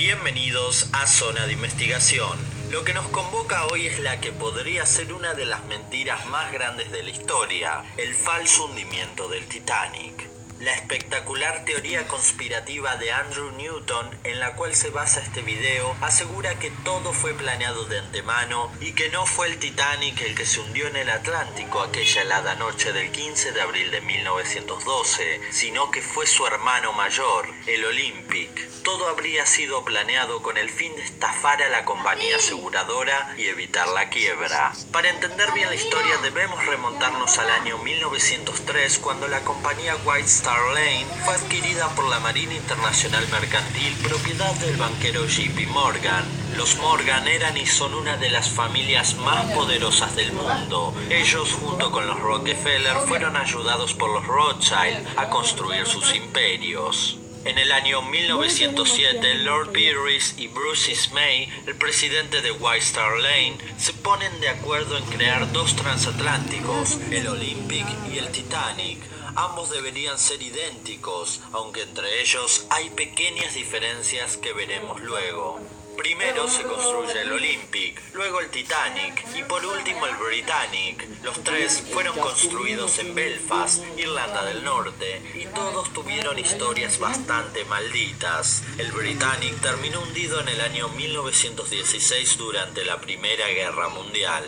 Bienvenidos a Zona de Investigación. Lo que nos convoca hoy es la que podría ser una de las mentiras más grandes de la historia, el falso hundimiento del Titanic. La espectacular teoría conspirativa de Andrew Newton, en la cual se basa este video, asegura que todo fue planeado de antemano y que no fue el Titanic el que se hundió en el Atlántico aquella helada noche del 15 de abril de 1912, sino que fue su hermano mayor, el Olympic. Todo habría sido planeado con el fin de estafar a la compañía aseguradora y evitar la quiebra. Para entender bien la historia debemos remontarnos al año 1903, cuando la compañía White Star Line fue adquirida por la Marina Internacional Mercantil, propiedad del banquero J.P. Morgan. Los Morgan eran y son una de las familias más poderosas del mundo. Ellos, junto con los Rockefeller, fueron ayudados por los Rothschild a construir sus imperios. En el año 1907, Lord Pearis y Bruce Ismay, el presidente de White Star Line, se ponen de acuerdo en crear dos transatlánticos, el Olympic y el Titanic. Ambos deberían ser idénticos, aunque entre ellos hay pequeñas diferencias que veremos luego. Primero se construye el Olympic, luego el Titanic y por último el Britannic. Los tres fueron construidos en Belfast, Irlanda del Norte, y todos tuvieron historias bastante malditas. El Britannic terminó hundido en el año 1916 durante la Primera Guerra Mundial.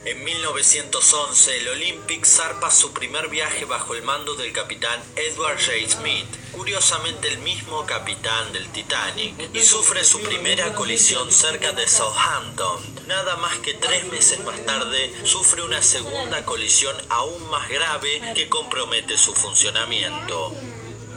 En 1911, el Olympic zarpa su primer viaje bajo el mando del capitán Edward J. Smith, curiosamente el mismo capitán del Titanic, y sufre su primera colisión cerca de Southampton. Nada más que 3 meses más tarde, sufre una segunda colisión aún más grave que compromete su funcionamiento.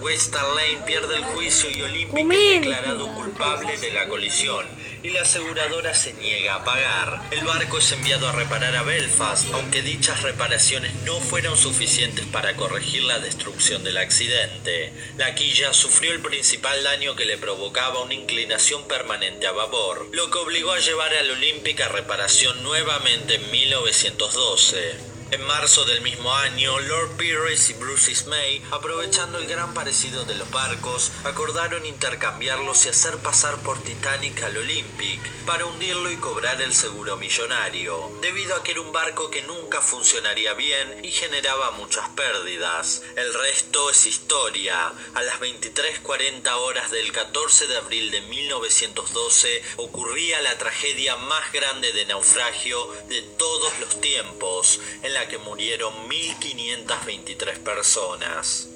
White Star Line pierde el juicio y Olympic es declarado culpable de la colisión y la aseguradora se niega a pagar. El barco es enviado a reparar a Belfast, aunque dichas reparaciones no fueron suficientes para corregir la destrucción del accidente. La quilla sufrió el principal daño que le provocaba una inclinación permanente a babor, lo que obligó a llevar al Olympic a reparación nuevamente en 1912. En marzo del mismo año, Lord Pearis y Bruce Ismay, aprovechando el gran parecido de los barcos, acordaron intercambiarlos y hacer pasar por Titanic al Olympic para hundirlo y cobrar el seguro millonario, debido a que era un barco que nunca funcionaría bien y generaba muchas pérdidas. El resto es historia. A las 23:40 horas del 14 de abril de 1912 ocurría la tragedia más grande de naufragio de todos los tiempos, en la que murieron 1.523 personas.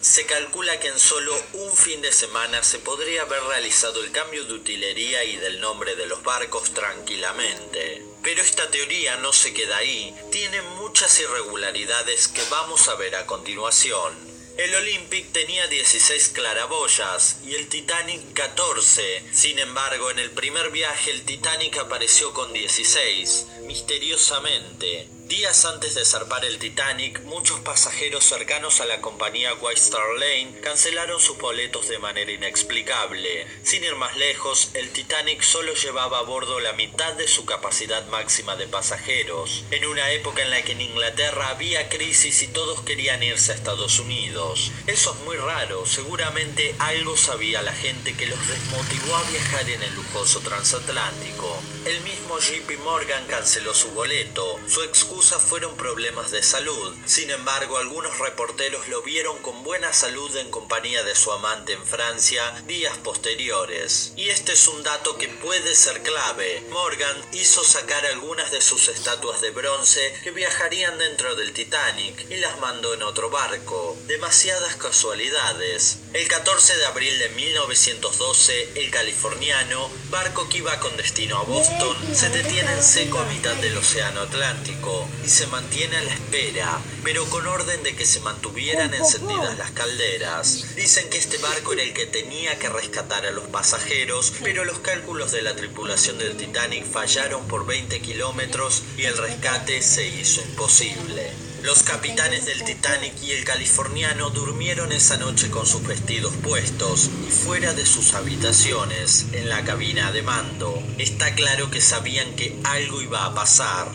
Se calcula que en solo un fin de semana se podría haber realizado el cambio de utilería y del nombre de los barcos tranquilamente. Pero esta teoría no se queda ahí, tiene muchas irregularidades que vamos a ver a continuación. El Olympic tenía 16 claraboyas y el Titanic 14. Sin embargo, en el primer viaje el Titanic apareció con 16, misteriosamente. Días antes de zarpar el Titanic, muchos pasajeros cercanos a la compañía White Star Line cancelaron sus boletos de manera inexplicable. Sin ir más lejos, el Titanic solo llevaba a bordo la mitad de su capacidad máxima de pasajeros, en una época en la que en Inglaterra había crisis y todos querían irse a Estados Unidos. Eso es muy raro, seguramente algo sabía la gente que los desmotivó a viajar en el lujoso transatlántico. El mismo J.P. Morgan canceló su boleto. Su excusa fueron problemas de salud. Sin embargo, algunos reporteros lo vieron con buena salud en compañía de su amante en Francia días posteriores. Y este es un dato que puede ser clave. Morgan hizo sacar algunas de sus estatuas de bronce que viajarían dentro del Titanic y las mandó en otro barco. Demasiadas casualidades. El 14 de abril de 1912, el Californiano, barco que iba con destino a Boston, se detiene en seco a mitad del océano Atlántico y se mantiene a la espera, pero con orden de que se mantuvieran encendidas las calderas. Dicen que este barco era el que tenía que rescatar a los pasajeros, pero los cálculos de la tripulación del Titanic fallaron por 20 kilómetros y el rescate se hizo imposible. Los capitanes del Titanic y el Californiano durmieron esa noche con sus vestidos puestos y fuera de sus habitaciones, en la cabina de mando. Está claro que sabían que algo iba a pasar.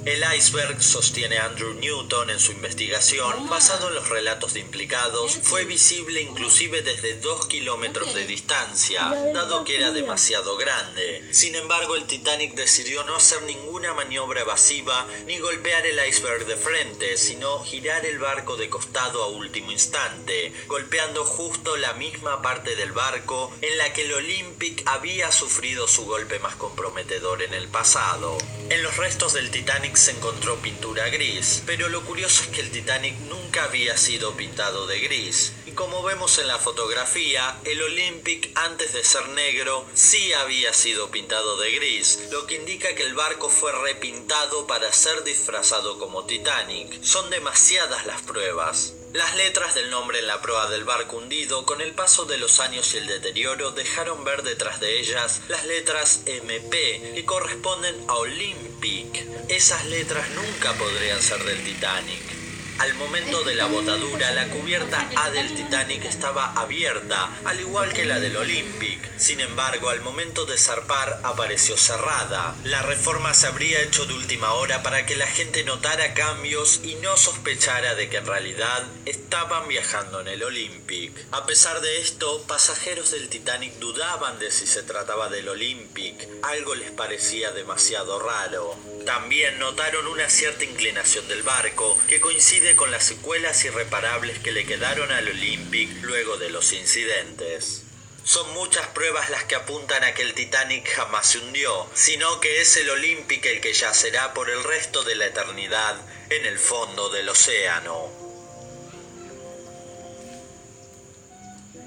El iceberg, sostiene Andrew Newton en su investigación, basado en los relatos de implicados, fue visible inclusive desde 2 kilómetros de distancia, dado que era demasiado grande. Sin embargo, el Titanic decidió no hacer ninguna maniobra evasiva ni golpear el iceberg de frente, sino girar el barco de costado a último instante, golpeando justo la misma parte del barco en la que el Olympic había sufrido su golpe más comprometedor en el pasado. En los restos del Titanic se encontró pintura gris, pero lo curioso es que el Titanic nunca había sido pintado de gris. Y como vemos en la fotografía, el Olympic antes de ser negro sí había sido pintado de gris, lo que indica que el barco fue repintado para ser disfrazado como Titanic. Son demasiadas las pruebas. Las letras del nombre en la proa del barco hundido, con el paso de los años y el deterioro, dejaron ver detrás de ellas las letras MP, que corresponden a Olympic. Esas letras nunca podrían ser del Titanic. Al momento de la botadura, la cubierta A del Titanic estaba abierta, al igual que la del Olympic. Sin embargo, al momento de zarpar, apareció cerrada. La reforma se habría hecho de última hora para que la gente notara cambios y no sospechara de que en realidad estaban viajando en el Olympic. A pesar de esto, pasajeros del Titanic dudaban de si se trataba del Olympic. Algo les parecía demasiado raro. También notaron una cierta inclinación del barco, que coincide con las secuelas irreparables que le quedaron al Olympic luego de los incidentes. Son muchas pruebas las que apuntan a que el Titanic jamás se hundió, sino que es el Olympic el que yacerá por el resto de la eternidad en el fondo del océano.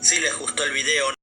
Si les gustó el video,